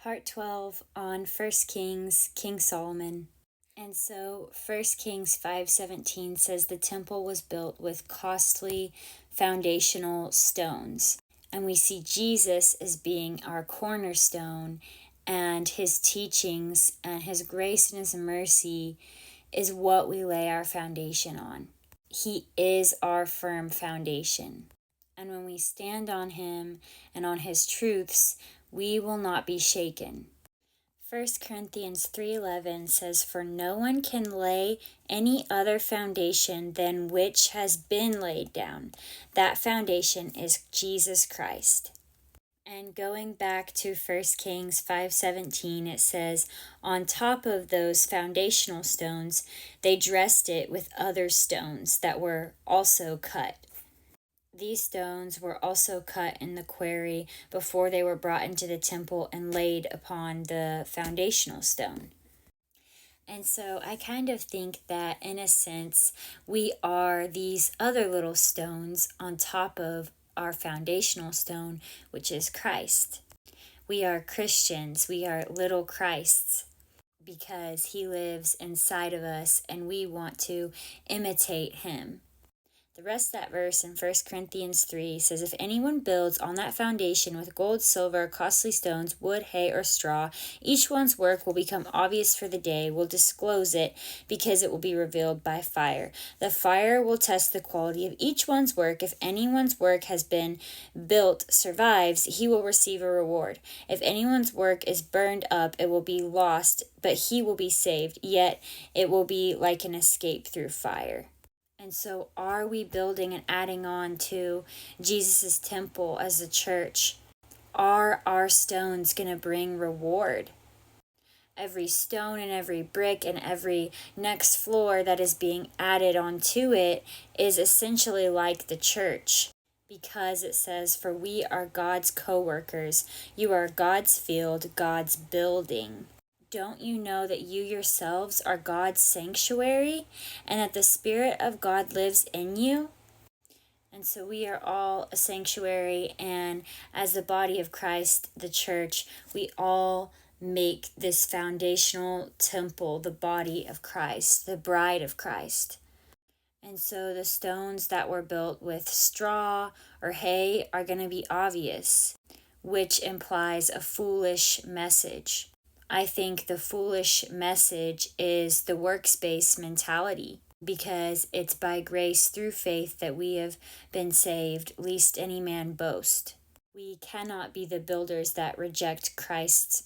Part 12 on 1 Kings, King Solomon. And so 1 Kings 5:17 says the temple was built with costly foundational stones. And we see Jesus as being our cornerstone, and his teachings and his grace and his mercy is what we lay our foundation on. He is our firm foundation. And when we stand on him and on his truths, we will not be shaken. 1 Corinthians 3:11 says, "For no one can lay any other foundation than which has been laid down. That foundation is Jesus Christ." And going back to 1 Kings 5:17, it says, on top of those foundational stones, they dressed it with other stones that were also cut. These stones were also cut in the quarry before they were brought into the temple and laid upon the foundational stone. And so I kind of think that, in a sense, we are these other little stones on top of our foundational stone, which is Christ. We are Christians. We are little Christs because he lives inside of us and we want to imitate him. The rest of that verse in 1 Corinthians 3 says, "If anyone builds on that foundation with gold, silver, costly stones, wood, hay, or straw, each one's work will become obvious for the day, will disclose it, because it will be revealed by fire. The fire will test the quality of each one's work. If anyone's work has been built survives, he will receive a reward. If anyone's work is burned up, it will be lost, but he will be saved, yet it will be like an escape through fire." And so are we building and adding on to Jesus' temple as a church? Are our stones going to bring reward? Every stone and every brick and every next floor that is being added onto it is essentially like the church, because it says, "For we are God's coworkers. You are God's field, God's building." Don't you know that you yourselves are God's sanctuary and that the Spirit of God lives in you? And so we are all a sanctuary, and as the body of Christ, the church, we all make this foundational temple, the body of Christ, the bride of Christ. And so the stones that were built with straw or hay are going to be obvious, which implies a foolish message. I think the foolish message is the workspace mentality, because it's by grace through faith that we have been saved, lest any man boast. We cannot be the builders that reject Christ's